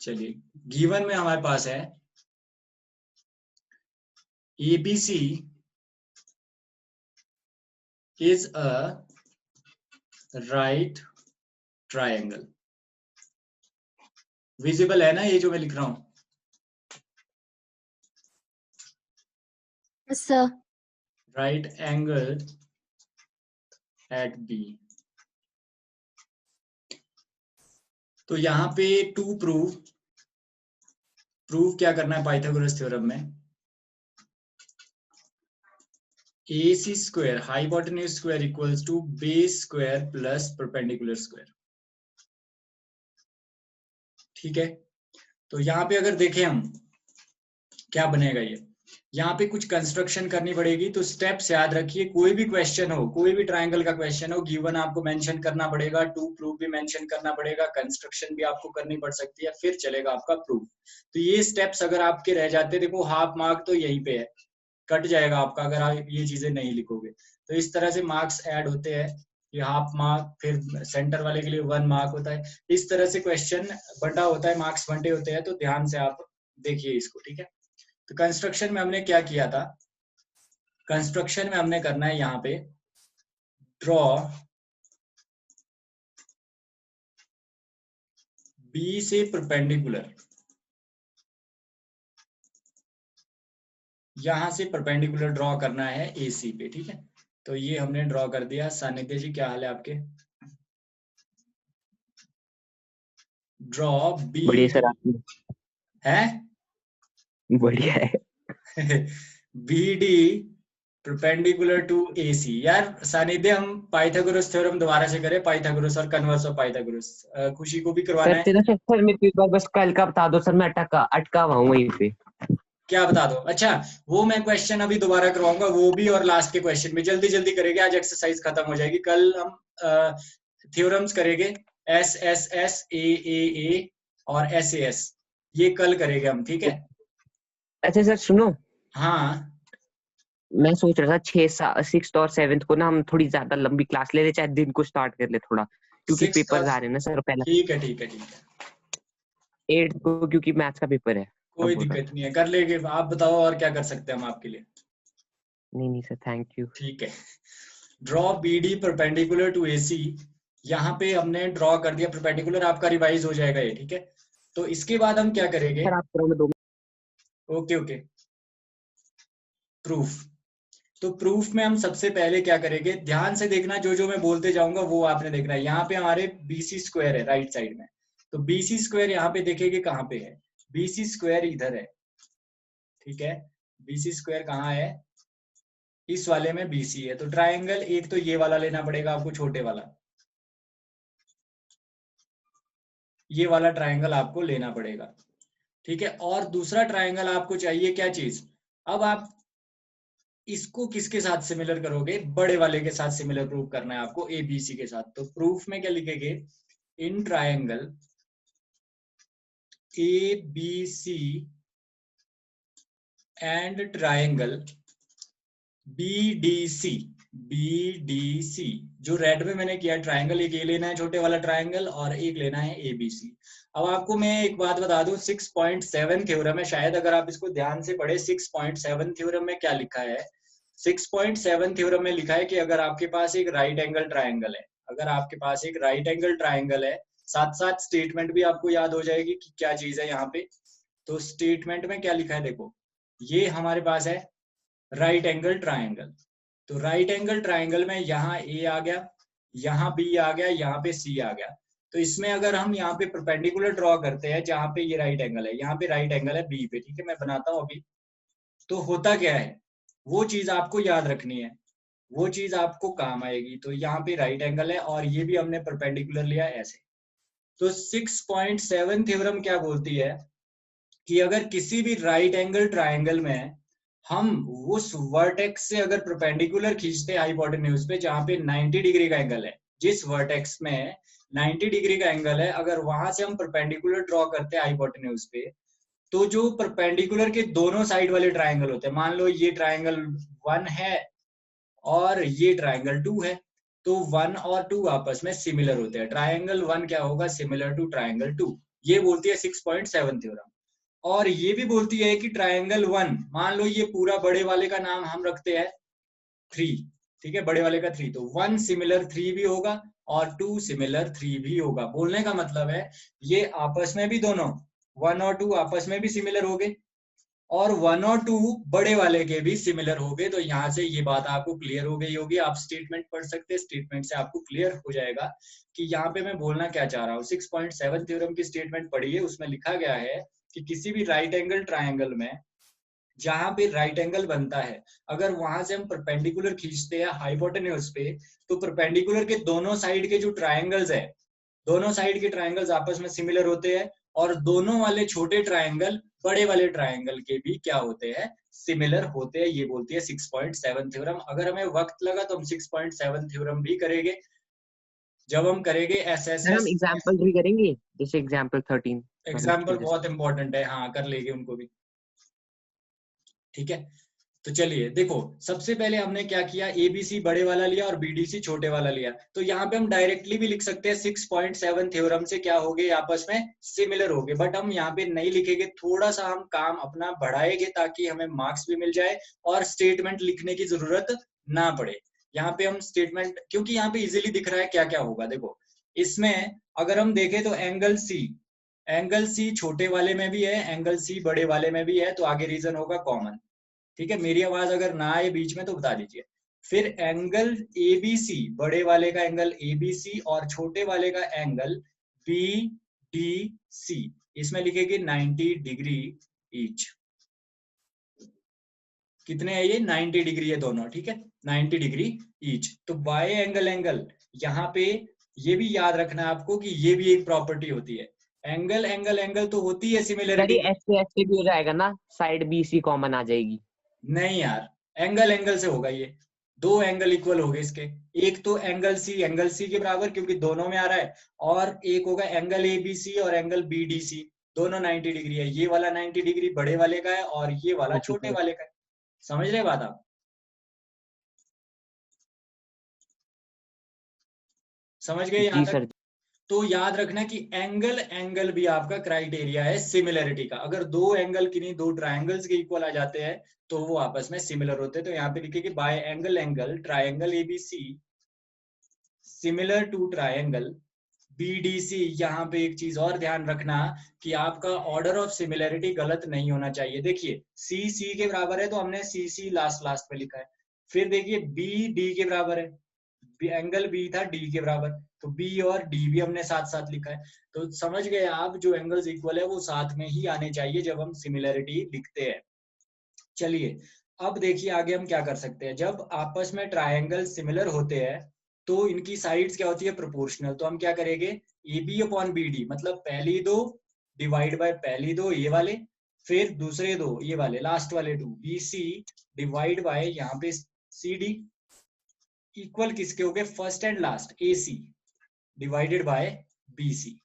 चलिए, गिवन में हमारे पास है ABC is a right triangle। Visible है ना ये जो मैं लिख रहा हूं? Yes, sir. Right angle at B। तो यहाँ पे टू प्रूव क्या करना है पाइथागोरस थ्योरम में? AC square hypotenuse square equals to base square plus perpendicular square. ठीक है, तो यहाँ पे अगर देखें हम क्या बनेगा ये, यहाँ पे कुछ कंस्ट्रक्शन करनी पड़ेगी। तो स्टेप्स याद रखिए, कोई भी क्वेश्चन हो, कोई भी ट्रायंगल का क्वेश्चन हो, गिवन आपको मेंशन करना पड़ेगा, टू प्रूफ भी मेंशन करना पड़ेगा, कंस्ट्रक्शन भी आपको करनी पड़ सकती है, फिर चलेगा आपका प्रूफ। तो ये स्टेप्स अगर आपके रह जाते, देखो हाफ मार्क तो यहीं पे है, कट जाएगा आपका अगर आप ये चीजें नहीं लिखोगे। तो इस तरह से मार्क्स ऐड होते हैं, ये हाफ मार्क, फिर सेंटर वाले के लिए 1 मार्क होता है। इस तरह से क्वेश्चन बंटा होता है, मार्क्स बंटे होते हैं। तो ध्यान से आप देखिए इसको, ठीक है। तो कंस्ट्रक्शन में हमने क्या किया था, कंस्ट्रक्शन में हमने करना है यहाँ पे ड्रॉ बी से परपेंडिकुलर, यहां से परपेंडिकुलर ड्रॉ करना है AC पे, ठीक है। तो ये हमने ड्रॉ कर दिया। सानिध्य जी क्या हाल है आपके? ड्रॉ बी बढ़िया सर, आपने है बढ़िया है। BD perpendicular to AC। यार सानिध्य, हम पाइथागोरस थ्योरम दोबारा से करें, पाइथागोरस और कन्वर्स ऑफ पाइथागोरस। खुशी को भी करवाना सर है। तेरा सर मेरे को एक बार बस कल का बता दो सर, मैं अटका हुआ हूँ वहीं पे। क्या बता दो? अच्छा, वो मैं क्वेश्चन अभी दोबारा करवाऊंगा, वो भी और लास्ट के क्वेश्चन में जल्दी जल्दी करेंगे। आज एक्सरसाइज खत्म हो जाएगी, कल हम थ्योरम्स करेंगे, SSS AAA और SAS, ये कल करेंगे हम, ठीक है। अच्छा सर सुनो, हाँ मैं सोच रहा था 6th और 7th को ना हम थोड़ी ज्यादा लंबी क्लास ले ले, चाहे दिन को स्टार्ट कर ले थोड़ा, क्योंकि 6 पेपर और आ रहे हैं ना सर पहला। ठीक है ठीक है ठीक है, 8th को क्योंकि मैथ्स का पेपर है। अब कोई बोल रहा दिक्कत था। नहीं है, कर लेंगे। आप बताओ और क्या कर सकते हैं हम आपके लिए? नहीं सर, थैंक यू। ठीक है, draw BD perpendicular to AC। यहाँ पे हमने ड्रॉ कर दिया परपेंडिकुलर, आपका रिवाइज हो जाएगा ये, ठीक है। तो इसके बाद हम क्या करेंगे? सर आप करो, मैं 2 ओके ओके, प्रूफ। तो प्रूफ में हम सबसे पहले क्या करेंगे, ध्यान से देखना, जो जो मैं बोलते जाऊंगा वो आपने देखना है। यहाँ पे हमारे BC स्क्वायर है राइट साइड में, तो BC स्क्वायर यहाँ पे देखेंगे कहाँ पे है, BC स्क्वायर इधर है, ठीक है। BC स्क्वायर कहाँ है? इस वाले में BC है। तो ट्राइंगल एक तो ये वाला लेना पड़ेगा आपको, छोटे वाला, ये वाला ट्राइंगल आपको लेना पड़ेगा, ठीक है। और दूसरा ट्राइंगल आपको चाहिए क्या चीज? अब आप इसको किसके साथ सिमिलर करोगे? बड़े वाले के साथ सिमिलर प्रूव करना है आपको, ABC के साथ। तो प्रूफ में क्या लिखेंगे? In triangle ABC and triangle BDC जो रेड में मैंने किया ट्राइंगल, एक ये लेना है छोटे वाला ट्राइंगल और एक लेना है ABC। अब आपको मैं एक बात बता दूं, 6.7 थ्योरम है, शायद अगर आप इसको ध्यान से पढ़े, 6.7 थ्योरम में क्या लिखा है? 6.7 थ्योरम में लिखा है कि अगर आपके पास एक राइट एंगल ट्राइंगल है, अगर आपके पास एक राइट एंगल ट्राइंगल है, साथ साथ स्टेटमेंट भी आपको याद हो जाएगी कि क्या चीज है यहाँ पे। तो स्टेटमेंट में क्या लिखा है देखो, ये हमारे पास है राइट एंगल ट्राइंगल। तो राइट एंगल ट्राइंगल में यहाँ A आ गया, यहाँ B आ गया, यहाँ पे C आ गया। तो इसमें अगर हम यहाँ पे परपेंडिकुलर ड्रॉ करते हैं, जहाँ पे ये राइट एंगल है, यहाँ पे राइट एंगल है B पे, ठीक है, मैं बनाता हूँ अभी। तो होता क्या है, वो चीज आपको याद रखनी है, वो चीज आपको काम आएगी। तो यहाँ पे राइट एंगल है और ये भी हमने परपेंडिकुलर लिया ऐसे। तो 6.7 थ्योरम क्या बोलती है कि अगर किसी भी राइट एंगल ट्राइंगल में हम उस वर्टेक्स से अगर परपेंडिकुलर खींचते हैं हाइपोटेन्यूज पे, जहां पे 90 डिग्री का एंगल है, जिस वर्टेक्स में 90 डिग्री का एंगल है, अगर वहां से हम परपेंडिकुलर ड्रॉ करते हैं हाइपोटेन्यूज पे, तो जो परपेंडिकुलर के दोनों साइड वाले ट्राइंगल होते हैं, मान लो ये ट्राइंगल 1 है और ये ट्राइंगल 2 है, तो 1 और 2 आपस में सिमिलर होते हैं। ट्राइंगल 1 क्या होगा? Similar to triangle 2। ये बोलती है 6.7 थ्योरम। और ये भी बोलती है कि ट्राइंगल 1, मान लो ये पूरा बड़े वाले का नाम हम रखते हैं 3, ठीक है, बड़े वाले का 3, तो 1 सिमिलर 3 भी होगा और 2 सिमिलर 3 भी होगा। बोलने का मतलब है ये आपस में भी दोनों 1 और 2 आपस में भी सिमिलर हो गए और 1 और 2 बड़े वाले के भी सिमिलर हो गए। तो यहाँ से ये बात आपको क्लियर हो गई होगी। आप स्टेटमेंट पढ़ सकते हैं, स्टेटमेंट से आपको क्लियर हो जाएगा कि यहाँ पे मैं बोलना क्या चाह रहा हूँ। 6.7 थ्योरम की स्टेटमेंट पढ़िए, उसमें लिखा गया है कि किसी भी राइट एंगल ट्राइंगल में जहां पे राइट एंगल बनता है, अगर वहां से हम परपेंडिकुलर खींचते हैं हाइपोटेन्यूज पे, तो परपेंडिकुलर के दोनों साइड के जो ट्राइंगल्स है, दोनों साइड के ट्राइंगल्स आपस में सिमिलर होते हैं और दोनों वाले छोटे ट्राइंगल बड़े वाले ट्राइंगल के भी क्या होते हैं, सिमिलर होते हैं। ये बोलती है 6.7 थ्योरम। अगर हमें वक्त लगा तो हम 6.7 थ्योरम भी करेंगे जब हम करेंगे सर हम एसएसएस। एग्जांपल भी करेंगे, जैसे एग्जांपल 13 वाले एग्जाम्पल के जैसे। बहुत इंपॉर्टेंट है, हाँ कर लेंगे उनको भी, ठीक है। तो चलिए देखो, सबसे पहले हमने क्या किया, एबीसी बड़े वाला लिया और बीडीसी छोटे वाला लिया। तो यहाँ पे हम डायरेक्टली भी लिख सकते हैं 6.7 थ्योरम से क्या हो गए, आपस में सिमिलर हो गए। बट हम यहाँ पे नहीं लिखेंगे, थोड़ा सा हम काम अपना बढ़ाएंगे ताकि हमें मार्क्स भी मिल जाए और स्टेटमेंट लिखने की जरूरत ना पड़े। यहाँ पे हम स्टेटमेंट, क्योंकि यहाँ पे इजिली दिख रहा है क्या क्या होगा। देखो इसमें अगर हम देखें तो एंगल सी छोटे वाले में भी है, एंगल सी बड़े वाले में भी है, तो आगे रीजन होगा कॉमन। ठीक है, मेरी आवाज अगर ना आए बीच में तो बता दीजिए। फिर एंगल एबीसी, बड़े वाले का एंगल एबीसी और छोटे वाले का एंगल बी डी सी, इसमें लिखेगी 90 डिग्री ईच। कितने है ये, 90 डिग्री है दोनों, ठीक है, 90 डिग्री ईच। तो बाय एंगल यहाँ पे ये भी याद रखना है आपको कि ये भी एक प्रॉपर्टी होती है। एंगल तो होती है सर सिमिलरिटी ये की। ऐसे भी हो जाएगा ना, साइड बी सी कॉमन आ जाएगी। नहीं यार, एंगल से होगा ये, दो एंगल इक्वल हो गए इसके। एक तो एंगल सी के बराबर क्योंकि दोनों में आ रहा है, और एक होगा एंगल ए बी सी और एंगल बी डी सी, दोनों 90 डिग्री है। ये वाला 90 डिग्री बड़े वाले का है और ये वाला ओके छोटे सर। वाले का है। समझ रहे बात आप, समझ गए यहाँ जी तक। सर। तो याद रखना कि एंगल भी आपका क्राइटेरिया है सिमिलरिटी का। अगर दो एंगल किन्हीं दो ट्राइंगल्स के इक्वल आ जाते हैं तो वो आपस में सिमिलर होते हैं। तो यहाँ पे लिखे कि by angle triangle ABC similar to triangle BDC. यहाँ पे एक चीज और ध्यान रखना कि आपका ऑर्डर ऑफ सिमिलरिटी गलत नहीं होना चाहिए। देखिए सी के बराबर है तो हमने सी लास्ट लास्ट में लिखा है। फिर देखिए बी डी के बराबर है, एंगल बी था डी के बराबर, तो बी और डी भी हमने साथ साथ लिखा है। तो समझ गए आप, जो एंगल्स इक्वल है वो साथ में ही आने चाहिए जब हम सिमिलरिटी लिखते हैं। चलिए अब देखिए आगे हम क्या कर सकते हैं। जब आपस में ट्राइंगल सिमिलर होते हैं तो इनकी साइड्स क्या होती है, प्रोपोर्शनल। तो हम क्या करेंगे, A B upon B D, मतलब पहली दो डिवाइड बाय पहली दो ये वाले, फिर दूसरे दो ये वाले लास्ट वाले two, B C divide by यहाँ पे सी डी, इक्वल किसके हो गए, first and last A C divided by B C.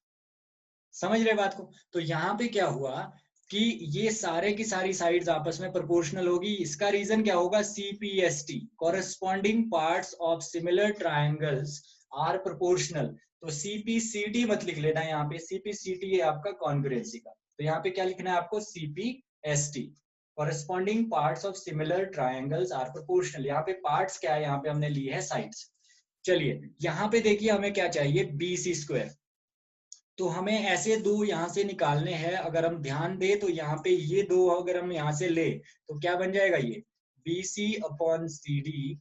समझ रहे बात को। तो यहाँ पे क्या हुआ कि ये सारे की सारी साइड्स आपस में प्रोपोर्शनल होगी। इसका रीजन क्या होगा, CPST, corresponding parts of similar triangles are proportional. तो सीपीसीटी मत लिख लेना, यहाँ पे सीपीसीटी है आपका कॉन्ग्रुएंसी का। तो यहाँ पे क्या लिखना है आपको, CPST, corresponding parts of similar triangles are proportional. यहाँ पे पार्ट्स क्या है, यहाँ पे हमने ली है साइड्स। चलिए यहाँ पे देखिए हमें क्या चाहिए, बी सी स्क्वायर। तो हमें ऐसे दो यहाँ से निकालने हैं। अगर हम ध्यान दें तो यहाँ पे ये दो अगर हम यहाँ से ले तो क्या बन जाएगा, ये B C upon C D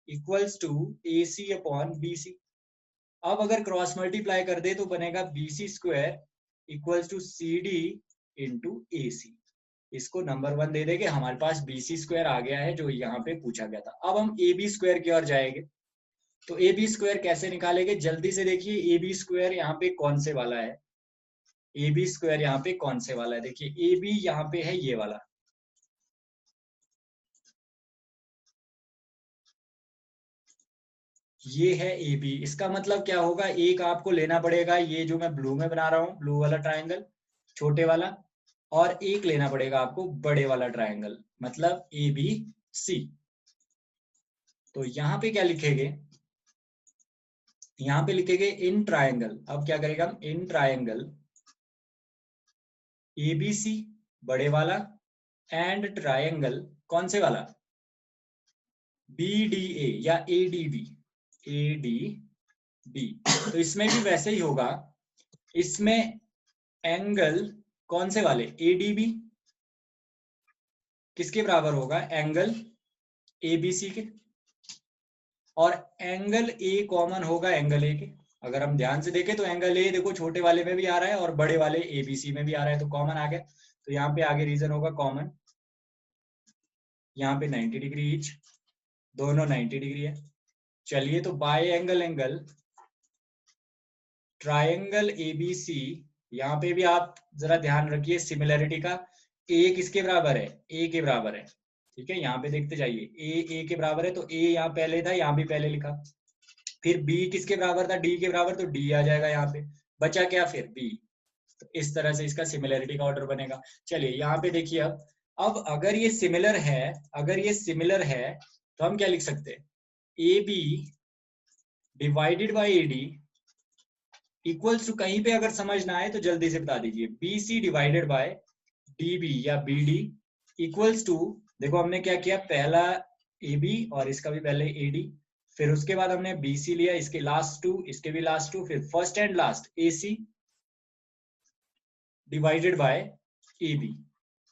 equals to A C upon B C. अब अगर क्रॉस मल्टीप्लाई कर दे तो बनेगा B C square equals to C D into A C. इसको नंबर 1 दे देंगे, हमारे पास बी सी स्क्वायर आ गया है जो यहाँ पे पूछा गया था। अब हम ए बी स्क्वायर की ओर जाएंगे। तो ए बी स्क्वायर कैसे निकालेंगे, जल्दी से देखिए ए बी स्क्वायर यहाँ पे कौन से वाला है, ए बी स्क्वायर यहाँ पे कौन से वाला है, देखिए ए बी यहाँ पे है ये वाला, ये है ए बी। इसका मतलब क्या होगा, एक आपको लेना पड़ेगा ये जो मैं ब्लू में बना रहा हूँ, ब्लू वाला ट्राइंगल छोटे वाला, और एक लेना पड़ेगा आपको बड़े वाला ट्राइंगल, मतलब ए बी सी। तो यहाँ पे क्या लिखेंगे, यहाँ पे लिखेंगे इन ट्राइंगल। अब क्या करेगा हम, इन ट्राइंगल ABC बड़े वाला एंड ट्रायंगल कौन से वाला, BDA या ADB, ADB। तो इसमें भी वैसे ही होगा, इसमें एंगल कौन से वाले, ADB किसके बराबर होगा, एंगल ABC के, और एंगल A कॉमन होगा एंगल A के। अगर हम ध्यान से देखें तो एंगल A देखो छोटे वाले में भी आ रहा है और बड़े वाले ABC में भी आ रहा है, तो कॉमन आ गया। तो यहाँ पे आगे रीजन होगा कॉमन, यहाँ पे 90 डिग्री ईच, दोनों 90 डिग्री है। चलिए तो बाय एंगल ट्रायंगल ABC, यहाँ पे भी आप जरा ध्यान रखिए सिमिलरिटी का, A किसके बराबर है, A के बराबर है, ठीक है। यहाँ पे देखते जाइए, A के बराबर है तो A यहाँ पहले था, यहाँ भी पहले लिखा। फिर B किसके बराबर था, D के बराबर, तो D आ जाएगा यहाँ पे, बचा क्या फिर B। तो इस तरह से इसका सिमिलरिटी का ऑर्डर बनेगा। चलिए यहाँ पे देखिए, अब अगर ये सिमिलर है, अगर ये सिमिलर है तो हम क्या लिख सकते हैं, AB divided by AD equals to, कहीं पे अगर समझ ना आए तो जल्दी से बता दीजिए, BC डिवाइडेड बाय DB या BD इक्वल्स टू, देखो हमने क्या किया, पहला AB और इसका भी पहले AD, फिर उसके बाद हमने BC लिया, इसके लास्ट टू, इसके भी लास्ट टू, फिर first and last AC divided by AB।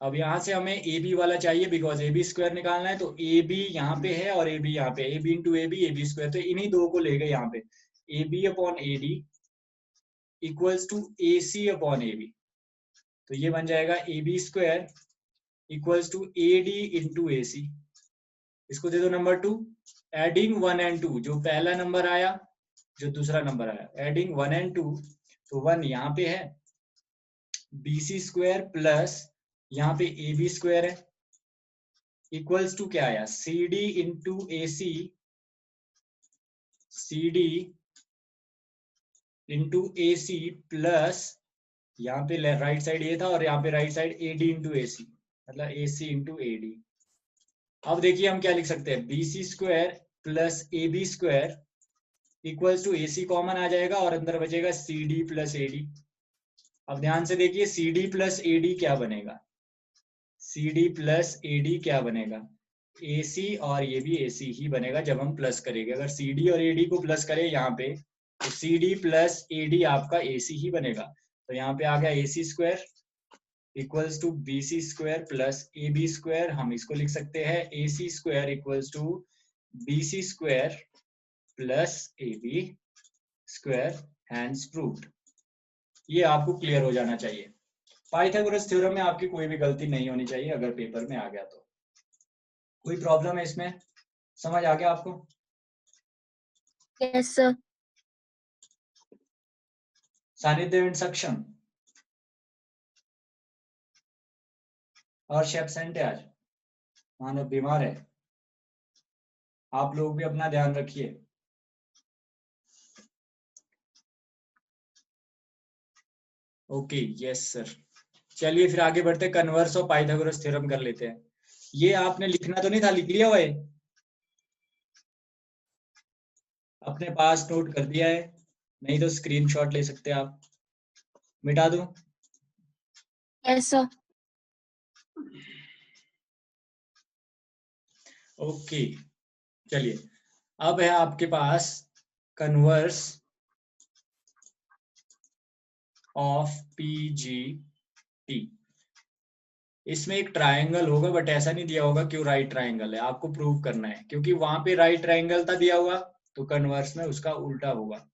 अब यहां से हमें AB वाला चाहिए बिकॉज AB स्क्वायर निकालना है, तो AB यहाँ पे है और AB यहाँ पे, AB इंटू AB स्क्वायर, तो इन्हीं दो को ले गए यहाँ पे, AB upon AD equals to AC upon AB। तो ये बन जाएगा AB square equals to AD into AC। इसको दे दो नंबर 2, एडिंग 1 एंड 2, जो पहला नंबर आया जो दूसरा नंबर आया, एडिंग 1 एंड 2, तो 1 यहाँ पे है, BC स्क्वायर प्लस यहाँ पे AB स्क्वायर है, इक्वल्स टू क्या आया, CD into AC, CD into AC plus यहाँ पे राइट साइड ये था और यहाँ पे right side AD into AC, मतलब AC इंटू AD। अब देखिए हम क्या लिख सकते हैं, BC square plus AB square equals to AC common आ जाएगा और अंदर बचेगा CD प्लस AD। अब ध्यान से देखिए CD प्लस AD क्या बनेगा, CD प्लस AD क्या बनेगा, AC, और ये भी AC ही बनेगा जब हम प्लस करेंगे। अगर CD और AD को प्लस करें यहाँ पे तो CD प्लस AD आपका AC ही बनेगा। तो यहाँ पे आ गया AC square equals to BC square plus AB square, हम इसको लिख सकते हैं AC square equals to BC square plus AB square, hence proved. ये आपको क्लियर हो जाना चाहिए। पाइथागोरस थ्योरम में आपकी कोई भी गलती नहीं होनी चाहिए अगर पेपर में आ गया तो। कोई प्रॉब्लम है इसमें, समझ आ गया आपको? Yes sir. सानिध्य एंड सक्षम और एब्सेंट है आज, मानव बीमार है। आप लोग भी अपना ध्यान रखिए। Okay yes sir. चलिए फिर आगे बढ़ते, कन्वर्स और पाइथागोरस थ्योरम कर लेते हैं। ये आपने लिखना तो नहीं था, लिख लिया हुआ है, अपने पास नोट कर दिया है, नहीं तो स्क्रीनशॉट ले सकते हैं आप, मिटा दूं? Yes sir. ओके चलिए, अब है आपके पास कन्वर्स ऑफ PGT। इसमें एक ट्रायंगल होगा बट ऐसा नहीं दिया होगा क्यों राइट ट्रायंगल है, आपको प्रूव करना है, क्योंकि वहां पे राइट ट्रायंगल था दिया हुआ, तो कन्वर्स में उसका उल्टा होगा।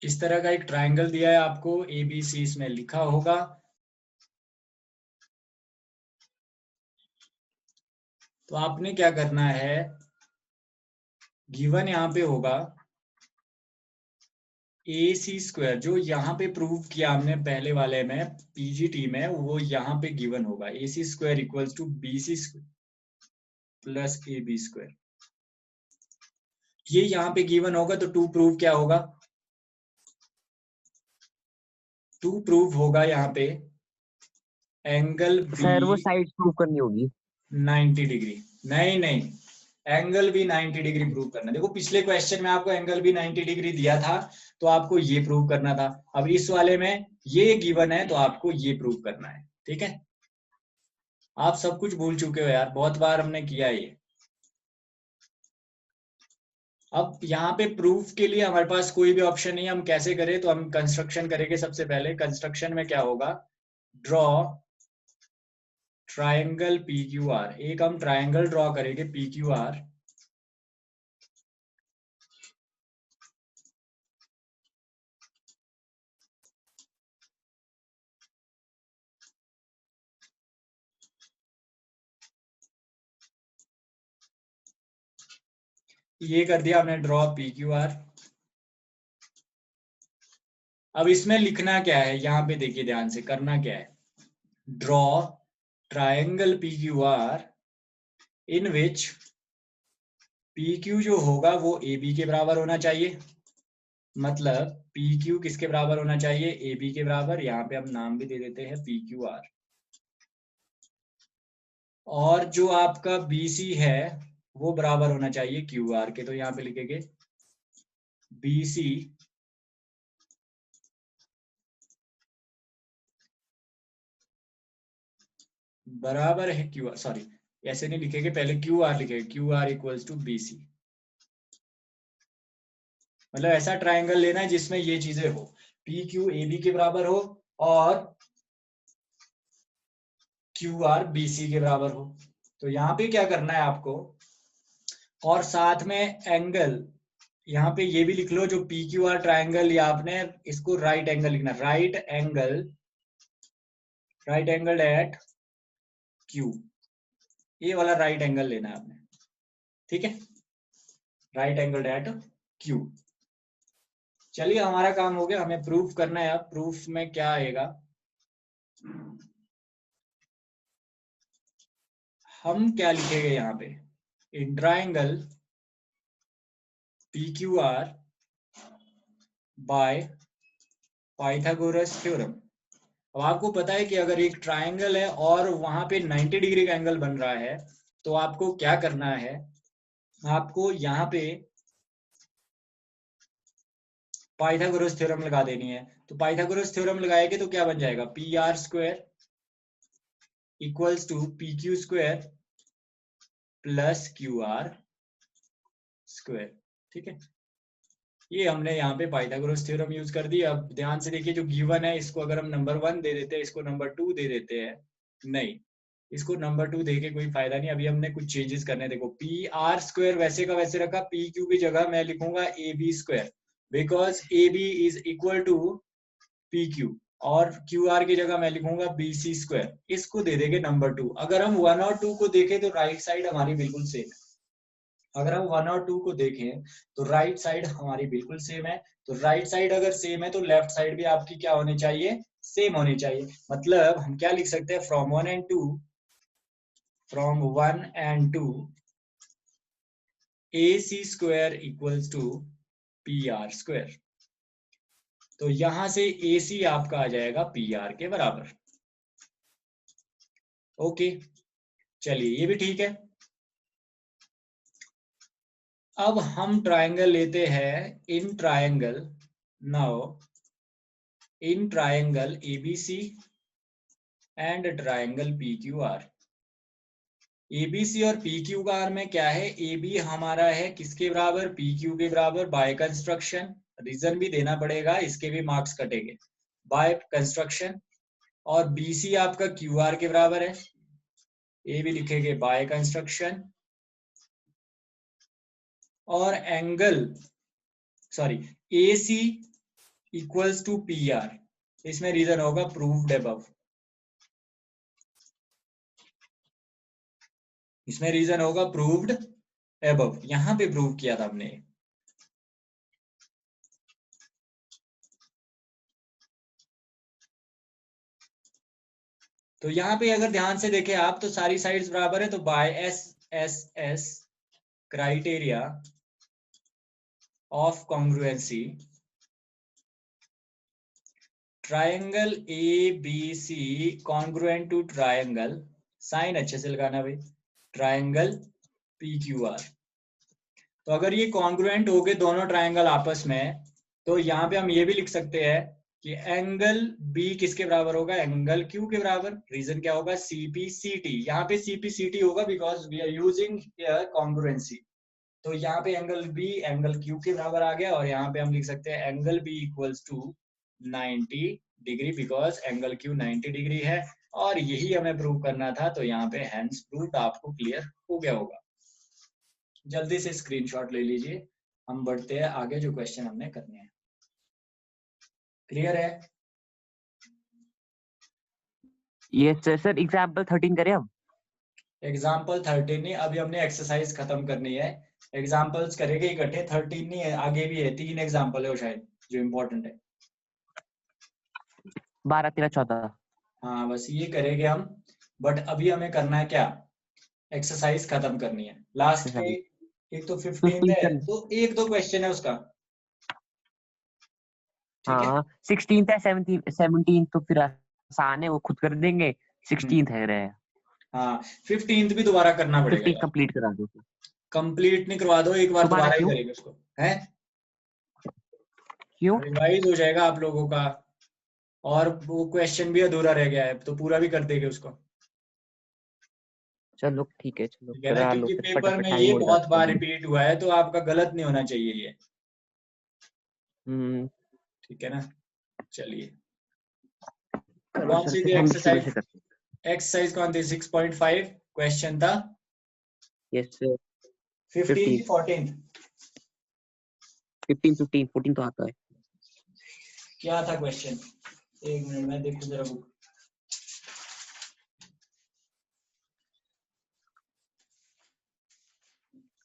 इस तरह का एक ट्रायंगल दिया है आपको, ABC इसमें लिखा होगा। तो आपने क्या करना है, गिवन यहाँ पे होगा AC स्क्वायर, जो यहाँ पे प्रूव किया हमने पहले वाले में PGT में, वो यहाँ पे गिवन होगा, AC square equals to BC plus AB square. ये यहाँ पे गिवन होगा तो टू प्रूव क्या होगा, टू प्रूव होगा यहाँ पे एंगल सर वो बी साइड प्रूव करनी होगी। 90 डिग्री। नहीं नहीं, एंगल भी 90 डिग्री प्रूव करना। देखो पिछले क्वेश्चन में आपको एंगल भी 90 डिग्री दिया था, तो आपको ये प्रूव करना था। अब इस वाले में ये गिवन है, तो आपको ये प्रूव करना है। ठीक है, आप सब कुछ भूल चुके हो यार, बहुत बार हमने किया ये। अब यहाँ पे प्रूफ के लिए हमारे पास कोई भी ऑप्शन नहीं है, हम कैसे करें? तो हम कंस्ट्रक्शन करेंगे। सबसे पहले कंस्ट्रक्शन में क्या होगा, draw triangle P Q are. एक हम ट्राइंगल ड्रॉ करेंगे पी क्यू आर। ये कर दिया हमने ड्रॉ पी क्यू आर। अब इसमें लिखना क्या है, यहाँ पे देखिए ध्यान से, करना क्या है, draw triangle P Q R in which P Q जो होगा वो ए बी के बराबर होना चाहिए। मतलब पी क्यू किसके बराबर होना चाहिए, ए बी के बराबर। यहाँ पे हम नाम भी दे देते हैं पी क्यू आर। और जो आपका बी सी है वो बराबर होना चाहिए क्यू आर के। तो यहाँ पे लिखेंगे बी सी बराबर है क्यू आर, सॉरी ऐसे नहीं लिखेंगे, पहले क्यू आर लिखेंगे, Q R equals to B C. मतलब ऐसा ट्राइंगल लेना है जिसमें ये चीजें हो, पी क्यू ए बी के बराबर हो और क्यू आर बी सी के बराबर हो। तो यहाँ पे क्या करना है आपको, और साथ में एंगल यहाँ पे ये भी लिख लो, जो पी क्यू आर ट्राइंगल, या आपने इसको राइट एंगल लिखना, राइट एंगल एट क्यू, ये वाला राइट एंगल लेना है आपने। ठीक है, राइट एंगल एट क्यू। चलिए हमारा काम हो गया, हमें प्रूफ करना है। अब प्रूफ में क्या आएगा, हम क्या लिखेंगे यहाँ पे, in triangle P Q are bye Pythagoras theorem. अब आपको पता है कि अगर एक ट्राइंगल है और वहां पे 90 डिग्री का एंगल बन रहा है, तो आपको क्या करना है, आपको यहाँ पे पाइथागोरस थ्योरम लगा देनी है। तो पाइथागोरस थ्योरम लगाएंगे तो क्या बन जाएगा, P R square equals to P Q square plus Q R square. ठीक है, ये हमने यहाँ पे पाइथागोरस थ्योरम यूज कर दी। अब ध्यान से देखिए, जो गिवन है इसको अगर हम नंबर 1 दे देते हैं, इसको नंबर 2 दे देते हैं, नहीं इसको नंबर 2 देके कोई फायदा नहीं। अभी हमने कुछ चेंजेस करने, देखो पी आर स्क्वायर वैसे का वैसे रखा, पी क्यू की जगह मैं लिखूंगा A B square, because A B is equal to P Q, और क्यू आर की जगह मैं लिखूंगा बी सी स्क्वायर। इसको दे देंगे नंबर 2। अगर हम 1 और 2 को देखें तो राइट साइड हमारी बिल्कुल सेम है। अगर हम 1 और 2 को देखें तो राइट साइड हमारी बिल्कुल सेम है। तो राइट साइड अगर सेम है तो लेफ्ट साइड भी आपकी क्या होनी चाहिए, सेम होनी चाहिए। मतलब हम क्या लिख सकते हैं, from 1 and 2 A C square equals to P R square. तो यहां से ए सी आपका आ जाएगा पी आर के बराबर। ओके, चलिए ये भी ठीक है। अब हम ट्राइंगल लेते हैं, in triangle, now in triangle ABC and triangle P Q are. ABC और पी क्यू आर में क्या है, ए बी हमारा है किसके बराबर, पी क्यू के बराबर बाय कंस्ट्रक्शन। रीजन भी देना पड़ेगा, इसके भी मार्क्स कटेंगे, बाय कंस्ट्रक्शन। और बी सी आपका क्यू आर के बराबर है, ए भी लिखेंगे बाय कंस्ट्रक्शन। और angle, sorry, A C equals to P R, इसमें रीजन होगा प्रूव्ड अबव। इसमें रीजन होगा प्रूव्ड अबव, यहां पे प्रूव किया था हमने। तो यहाँ पे अगर ध्यान से देखें आप, तो सारी साइड्स बराबर है। तो by S S S criteria of congruency triangle A B C congruent to triangle, sign अच्छे से लगाना भाई, ट्राइंगल पी क्यू आर। तो अगर ये कॉन्ग्रुएंट हो गए दोनों ट्राइंगल आपस में, तो यहाँ पे हम ये भी लिख सकते हैं कि एंगल बी किसके बराबर होगा, एंगल क्यू के बराबर। रीजन क्या होगा, सीपी सीटी। यहाँ पे सीपी सीटी होगा because we are using congruency. तो यहाँ पे एंगल बी एंगल क्यू के बराबर आ गया, और यहाँ पे हम लिख सकते हैं angle B equals to 90 degree because angle Q 90 degree है। और यही हमें प्रूव करना था, तो यहाँ पे हैंस प्रूव्ड आपको क्लियर हो गया होगा। जल्दी से स्क्रीनशॉट ले लीजिए, हम बढ़ते हैं आगे जो क्वेश्चन हमने करने हैं। क्लियर है? Yes sir. सर एग्जाम्पल 13 करें अब? एग्जाम्पल 13 नहीं, अभी हमने एक्सरसाइज खत्म करनी है। एग्जाम्पल्स करेंगे इकट्ठे, 13 नहीं है, आगे भी है, 3 एग्जाम्पल है वो शायद जो इम्पोर्टेंट है। 12, 13, 14। हाँ बस ये करेंगे हम, बट अभी हमें करना है क्या, एक्सरसाइज खत्म करनी है। लास्ट पे एक तो 15 है, तो एक दो क्वेश्चन है उसका, ठीक है। हाँ 16 है, 17 तो फिर आसान है, वो खुद कर देंगे। 16 है रहे। हाँ 15 भी दोबारा करना पड़ेगा 15 यार। कंप्लीट करा दो। कंप्लीट नहीं करवा दो, एक बार दोबारा दोबारा ही क्यों? करेंगे उसको, है क्यों? रिवाइज हो जाएगा आप लोगों का, और वो क्वेश्चन भी अधूरा रह गया है तो पूरा भी कर देंगे उसको, चलो ठीक है, चलो ठीक है ना, करा लो क्योंकि फिर, पेपर फटाफट में टाइम ये हो बहुत जाता बार है। रिपीट हुआ है, तो आपका गलत नहीं होना चाहिए ये, ठीक है ना। चलिए करो कौन सर, सी थी फिर हम शुरू से एक्सरसाइज, करते हैं। एक्सरसाइज कौन थी, 6.5 क्वेश्चन था, यस सर। 15 की 14? 15, 15, 14 तो आता है। क्या था क्वेश्चन, एक मिनट में देखो जरा बुक।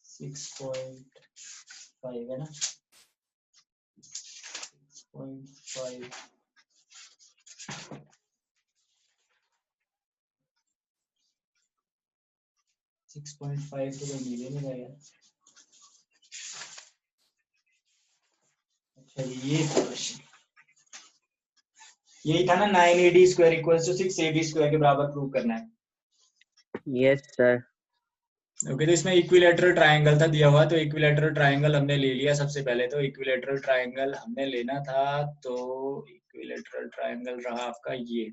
सिक्स पॉइंट फाइव है ना, 6.5। 6.5 तो कोई मिल ही नहीं रहा यार। अच्छा ये क्वेश्चन, यही था ना, 9AD square equals to 6AB square के बराबर प्रूव करना है। Yes sir. ओके, तो इसमें इक्विलेटरल ट्रायंगल था दिया हुआ, तो इक्विलेटरल ट्रायंगल हमने ले लिया। सबसे पहले तो इक्विलेटरल ट्रायंगल हमने लेना था, तो इक्विलेटरल ट्रायंगल रहा आपका ये,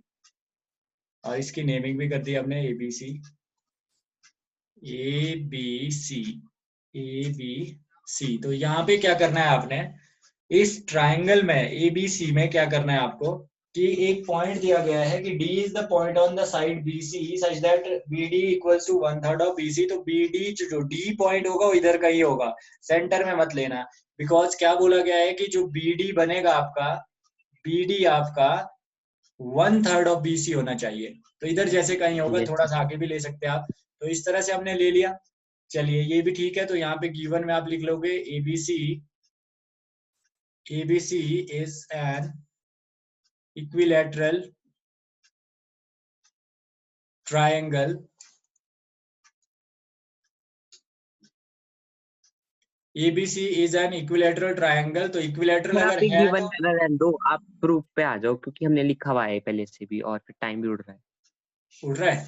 और इसकी नेमिंग भी कर दी हमने ABC, ABC, ABC। तो यहाँ पे क्या करना है आपने, इस ट्रायंगल में ABC में क्या करना है आपको, कि एक पॉइंट दिया गया है कि D is the point on the side BC such that BD equals to 1/3 of BC। तो BD जो D पॉइंट होगा वो इधर का ही होगा, सेंटर में मत लेना, बिकॉज क्या बोला गया है कि जो BD बनेगा आपका, BD आपका 1/3 ऑफ BC होना चाहिए। तो इधर जैसे कहीं होगा, यस थोड़ा सा आगे भी ले सकते हैं आप, तो इस तरह से हमने ले लिया। चलिए ये भी ठीक है, तो यहाँ पे गिवन में आप लिख लोगे ABC is an equilateral triangle ABC is an equilateral triangle। तो इक्विलेटरल यहाँ अगर पे है गिवन तो रहने दो, आप प्रूफ पे आ जाओ, क्योंकि हमने लिखा हुआ है पहले से भी, और फिर टाइम भी उड़ रहा है। उड़ रहा है,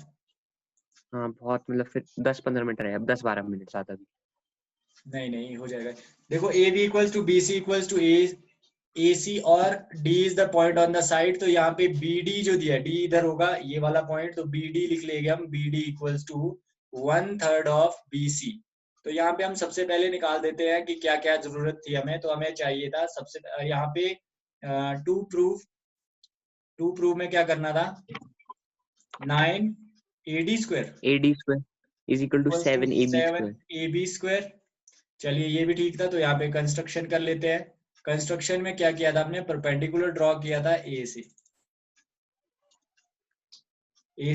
हाँ बहुत, मतलब फिर 10-15 मिनट रहे, अब 10-12 मिनट ज्यादा भी। नहीं नहीं हो जाएगा। देखो AB equals to BC equals to AC, और D is the point on the side. तो यहाँ पे BD जो दिया है, D इधर होगा ये वाला पॉइंट, तो BD लिख लेंगे हम, BD equals to 1/3 of BC। तो यहाँ पे हम सबसे पहले निकाल देते हैं कि क्या क्या जरूरत थी हमें। तो हमें चाहिए था सबसे यहाँ पे टू प्रूफ में क्या करना था, 9AD square AD square is equal to 7AB square. 7AB square. चलिए ये भी ठीक था, तो यहाँ पे कंस्ट्रक्शन कर लेते हैं। कंस्ट्रक्शन में क्या किया था हमने, परपेंडिकुलर ड्रॉ किया था ए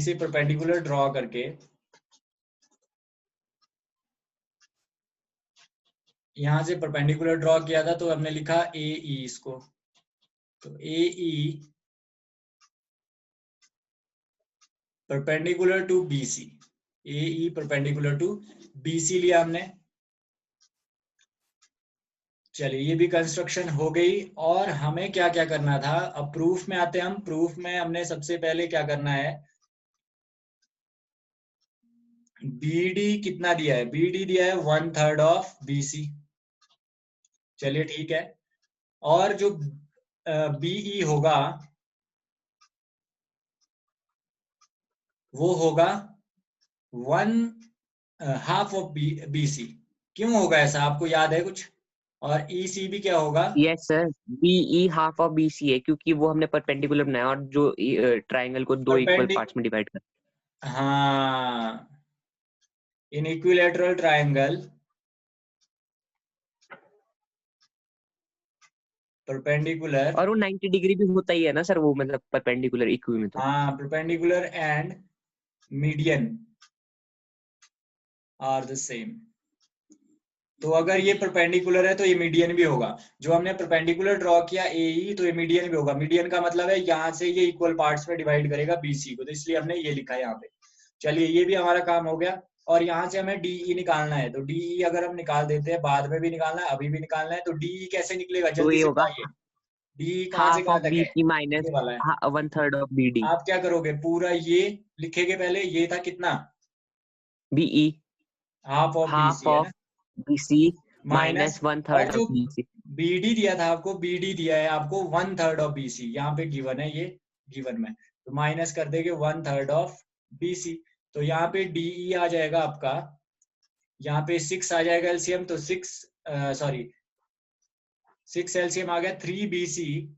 से परपेंडिकुलर ड्रॉ करके यहाँ से परपेंडिकुलर ड्रॉ किया था, तो हमने लिखा AE इसको, तो AE perpendicular to BC, AE perpendicular to BC लिया हमने। चलिए ये भी कंस्ट्रक्शन हो गई। और हमें क्या क्या करना था, अब प्रूफ में आते हैं हम। प्रूफ में हमने सबसे पहले क्या करना है, BD कितना दिया है, BD दिया है 1/3 ऑफ BC। चलिए ठीक है। और जो BE होगा वो होगा 1/2 ऑफ BC। क्यों होगा ऐसा, आपको याद है कुछ? और EC भी क्या होगा? Yes sir, BE half of BC है क्योंकि वो हमने परपेंडिकुलर बनाया और जो ट्राइंगल को दो इक्वल परपेंडिक पार्ट्स में डिवाइड कर। हाँ, इन इक्विलेटरल ट्राइंगल परपेंडिकुलर, और वो 90 डिग्री भी होता ही है ना सर, वो मतलब परपेंडिकुलर इक्वी में तो। हाँ perpendicular and median are the same. तो अगर ये परपेंडिकुलर है तो ये मीडियन भी होगा। जो हमने परपेंडिकुलर ड्रॉ किया AE, तो ये मीडियन भी होगा। मीडियन का मतलब है यहाँ से ये इक्वल पार्ट्स में डिवाइड करेगा BC को, तो इसलिए हमने ये लिखा है यहाँ पे। चलिए ये भी हमारा काम हो गया। और यहाँ से हमें DE निकालना है, तो DE अगर हम निकाल देते हैं, बाद में भी निकालना है, अभी भी निकालना है, तो DE कैसे निकलेगा, तो जल्दी ये से होगा बताइए। DE कहाँ से हाफ कहाँ ऑफ तक है? बीसी माइनस ये वाला है। 1/3 ऑफ बीडी। आप क्या करोगे, पूरा ये लिखेंगे पहले, ये था कितना, BE half of half BC है ऑफ ना, बीसी माइनस। माइनस वन और थर्ड जो ऑफ बीसी। BD दिया था आपको, BD दिया है आपको 1/3 ऑफ BC, यहाँ पे गिवन है ये, गिवन में, तो माइनस कर देंगे 1/3 ऑफ BC। तो यहाँ पे DE आ जाएगा आपका, यहाँ पे 6 आ जाएगा एलसीएम, तो 6 एलसीएम आ गया 3BC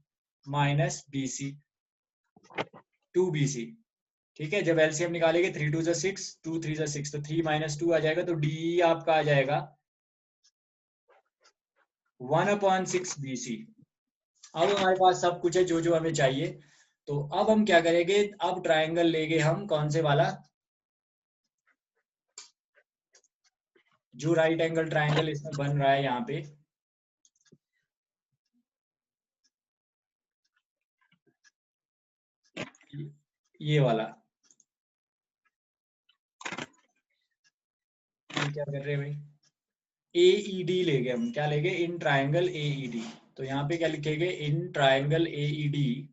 माइनस BC 2BC। ठीक है, जब एलसीएम निकालेंगे 3 2 6, 2 3 6, तो 3 - 2 आ जाएगा, तो DE आपका आ जाएगा 1/6 BC। अब हमारे पास सब कुछ है जो जो हमें चाहिए। तो अब हम क्या करेंगे, अब ट्रायंगल लेंगे हम, कौन से वाला, जो राइट एंगल ट्रायंगल इसमें बन रहा है यहाँ पे, ये वाला। ये क्या कर रहे हैं भाई, AED लेंगे हम, क्या लेंगे, इन ट्रायंगल AED। तो यहाँ पे क्या लिखेंगे, in triangle AED,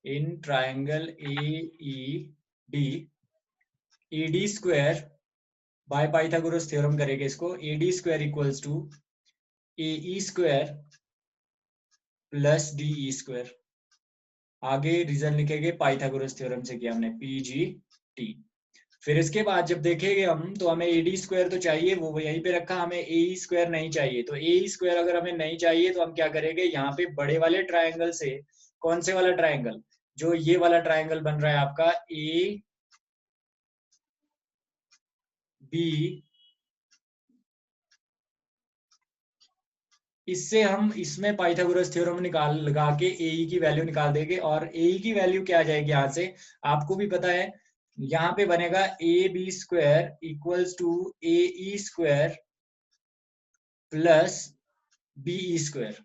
in triangle AED, AD square by Pythagoras theorem करेंगे इसको, AD square equals to AE square plus DE square. आगे रीजन लिखेंगे, पाइथागोरस थ्योरम से किया हमने, PGT। फिर इसके बाद जब देखेंगे हम, तो हमें AD स्क्वायर तो चाहिए, वो यहीं पे रखा, हमें AE स्क्वायर नहीं चाहिए। तो AE स्क्वायर अगर हमें नहीं चाहिए तो हम क्या करेंगे, यहाँ पे बड़े वाले ट्रायंगल से, कौन से वाला ट्रायंगल, जो ये वाला ट्रायंगल बन रहा है आपका AB, इससे हम इसमें पाइथागोरस थ्योरम निकाल लगा के AE की वैल्यू निकाल देंगे। और AE की वैल्यू क्या आ जाएगी यहाँ से, आपको भी पता है, यहाँ पे बनेगा AB square equals to AE square plus BE square.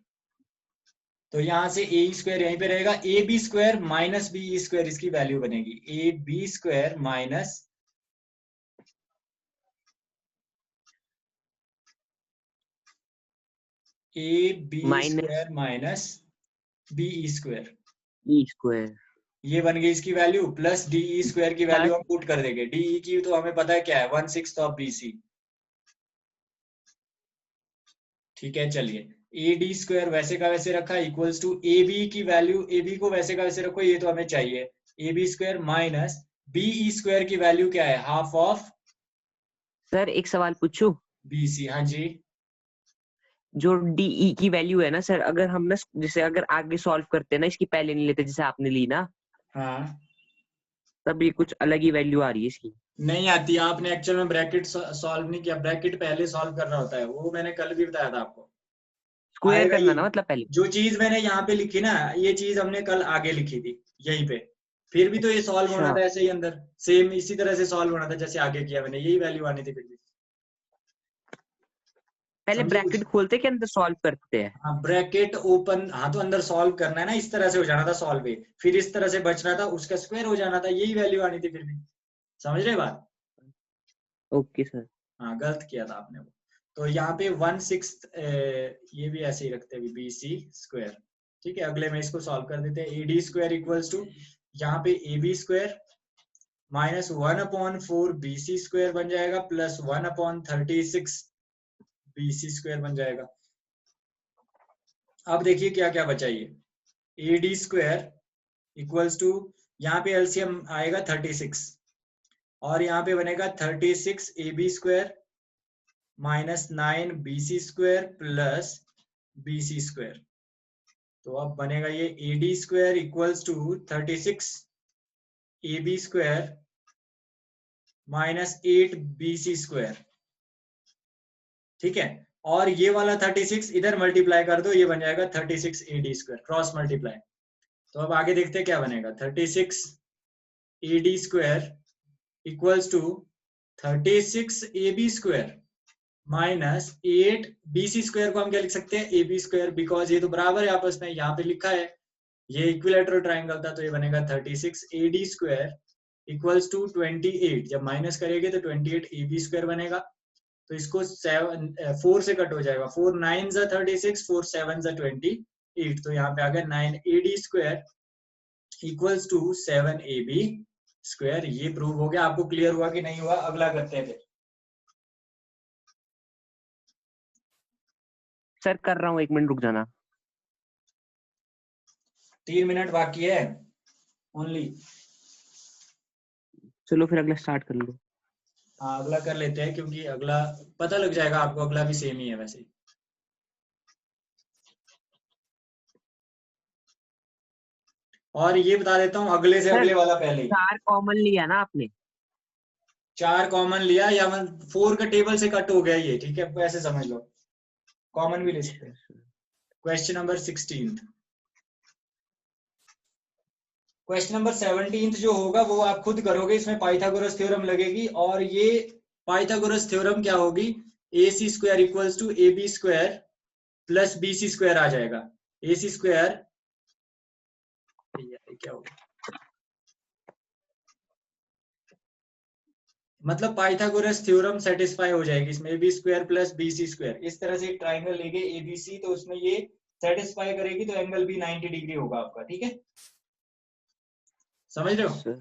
तो यहाँ से AE स्क्वायर यहीं पे रहेगा, AB square minus BE square इसकी वैल्यू बनेगी, AB square minus AB minus square minus BE square. E square ये बन गई इसकी वैल्यू, प्लस DE स्क्वायर की वैल्यू प्लस। हम पुट कर देंगे। DE की तो हमें पता है क्या है, 1/6 ऑफ BC। ठीक है, चलिए AD स्क्वायर वैसे का वैसे रखा, इक्वल्स टू AB की वैल्यू, AB को वैसे का वैसे रखो, ये तो हमें चाहिए, AB square minus BE square की वैल्यू क्या है, हाफ ऑफ सर एक सवाल पूछूं, BC। हाँ जी, जो डीई की वैल्यू है ना सर, अगर हम ना जैसे अगर आगे सॉल्व करते हैं ना, इसकी पहले नहीं लेते जैसे आपने ली ना, हाँ तब ये कुछ अलग ही वैल्यू आ रही है इसकी। नहीं आती, आपने एक्चुअल में ब्रैकेट सॉल्व नहीं किया, ब्रैकेट पहले सॉल्व करना होता है, वो मैंने कल भी बताया था आपको। स्क्वायर आएगा ये, करना ना मतलब पहले। जो चीज मैंने यहाँ पे लिखी ना, ये चीज हमने कल आगे लिखी थी यहीं पे, फिर भी तो ये सॉल्व होना अच्छा, था ऐसे ही अंदर, सेम इसी तरह से सॉल्व होना था जैसे आगे किया मैंने, यही वैल्यू आनी थी फिर भी। पहले समझे कुछ? ब्रैकेट खोलते के अंदर सॉल्व करते हैं। हाँ ब्रैकेट ओपन, हाँ तो अंदर सॉल्व करना है ना, इस तरह से हो जाना था सॉल्व, फिर इस तरह से बचना था, उसका स्क्वायर हो जाना था, यही वैल्यू आनी थी फिर भी। समझ रहे बात? Okay sir. हाँ गलत किया था आपने वो। तो यहाँ पे 1/6 ये भी ऐसे ही रखते हैं BC स्क्वायर। ठीक है, अगले में इसको सॉल्व कर देते हैं। AD स्क्वायर इक्वल्स टू यहाँ पे AB square minus 1/4 BC square बन जाएगा प्लस 1/36 BC स्क्वायर बन जाएगा। अब देखिए क्या क्या बचा ये। AD स्क्वायर इक्वल्स टू यहाँ पे एलसीएम आएगा 36 और यहाँ पे बनेगा 36 AB square minus 9 BC square plus BC square. तो अब बनेगा ये AD square equals to 36 AB square minus 8 BC square. ठीक है, और ये वाला 36 इधर मल्टीप्लाई कर दो, ये बन जाएगा 36 AD स्क्वायर, क्रॉस मल्टीप्लाई। तो अब आगे देखते हैं क्या बनेगा। 36 AD square equals to 36 AB square minus 8 BC square को हम क्या लिख सकते हैं, AB स्क्वायर, बिकॉज ये तो बराबर है आपस में, यहाँ पे लिखा है ये इक्विलैटरल ट्राइंगल था, तो ये बनेगा 36 AD स्क्वायर इक्वल्स टू 28। जब माइनस करेंगे तो 28 AB स्क्वायर बनेगा। तो इसको 4 से कट हो जाएगा, 4 9 जा 36, 4 7 जा 28। तो यहाँ पे आ गया 9 AD square equals to 7 AB square. ये प्रूव हो गया। आपको क्लियर हुआ कि नहीं हुआ? अगला करते हैं फिर। सर कर रहा हूँ, 1 मिनट रुक जाना। 3 मिनट बाकी है ओनली। चलो फिर अगला स्टार्ट कर लो। हाँ, अगला कर लेते हैं, क्योंकि अगला पता लग जाएगा आपको, अगला भी सेम ही है वैसे। और ये बता देता हूँ अगले से अगले वाला पहले ही। 4 कॉमन लिया ना आपने? 4 कॉमन लिया या 4 का टेबल से कट हो गया ये, ठीक है, ऐसे समझ लो, कॉमन भी ले सकते हैं। Question number 16। क्वेश्चन नंबर 17 जो होगा वो आप खुद करोगे, इसमें पाइथागोरस थ्योरम लगेगी। और ये पाइथागोरस थ्योरम क्या होगी, AC square equals to AB square plus BC square आ जाएगा। AC स्क्वायर क्या होगा, मतलब पाइथागोरस थ्योरम सेटिस्फाई हो जाएगी इसमें। AB square plus BC square, इस तरह से एक ट्राइंगल लेंगे ABC, तो उसमें ये सेटिस्फाई करेगी, तो एंगल भी 90 डिग्री होगा आपका। ठीक है, समझ रहे हो?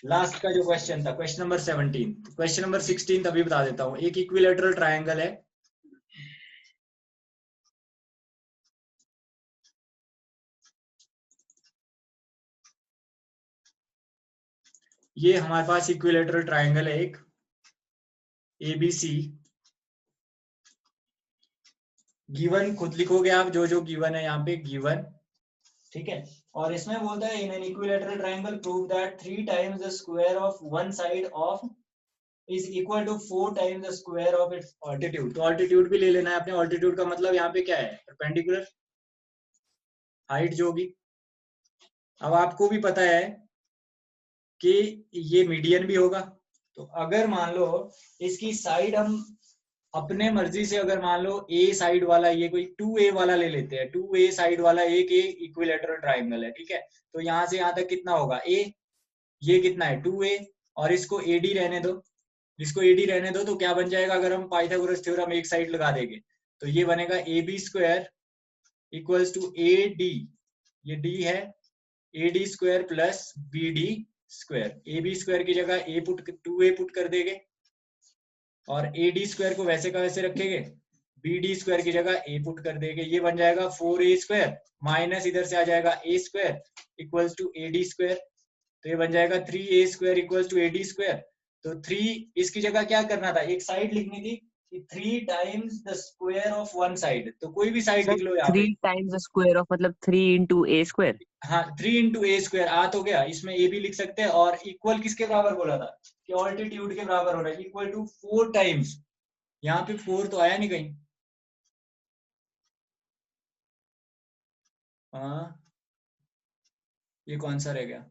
लास्ट का जो क्वेश्चन था, क्वेश्चन नंबर 17। क्वेश्चन नंबर 16 अभी बता देता हूं। एक इक्विलैटरल ट्रायंगल है, ये हमारे पास इक्विलैटरल ट्रायंगल है एक ABC। गिवन खुद लिखोगे आप, जो जो गिवन है यहाँ पे गिवन। ठीक है, और इसमें बोलता है in an equilateral triangle prove that 3 times the square of one side of is equal to 4 times the square of its altitude. तो ऑल्टीट्यूड भी ले लेना है अपने। ऑल्टीट्यूड का मतलब यहाँ पे क्या है, परपेंडिकुलर हाइट जो होगी। अब आपको भी पता है कि ये मीडियन भी होगा। तो अगर मान लो इसकी साइड हम अपने मर्जी से, अगर मान लो ए साइड वाला, ये कोई 2A वाला ले लेते हैं, 2A साइड वाला एक इक्विलैटरल ट्रायंगल है। ठीक है, तो यहाँ से यहाँ तक कितना होगा A, ये कितना है 2A, और इसको AD रहने दो, इसको AD रहने दो। तो क्या बन जाएगा, अगर हम पाइथागोरस थ्योरम एक साइड लगा देंगे तो ये बनेगा AB square equals to AD, ये D है, AD square plus BD square. AB square की जगह 2A पुट कर देंगे, और AD स्क्वायर को वैसे का वैसे रखेंगे, BD स्क्वायर की जगह A पुट कर देंगे। ये बन जाएगा 4A स्क्वायर माइनस इधर से आ जाएगा A square equals to AD square. तो ये बन जाएगा 3A square equals to AD square. तो 3 इसकी जगह क्या करना था, एक साइड लिखनी थी कि 3 times the square of one side. तो कोई भी साइड लिख लो यहाँ पे। 3 टाइम्स द स्क्वायर ऑफ मतलब 3 इंटू A स्क्वायर। हाँ, 3 इंटू A स्क्वायर आ तो गया, इसमें A भी लिख सकते हैं। और इक्वल किसके बराबर बोला था कि ऑल्टीट्यूड के बराबर होना है, इक्वल टू 4 टाइम्स। यहाँ पे 4 तो आया नहीं कहीं। हाँ, ये कौन सा रह गया,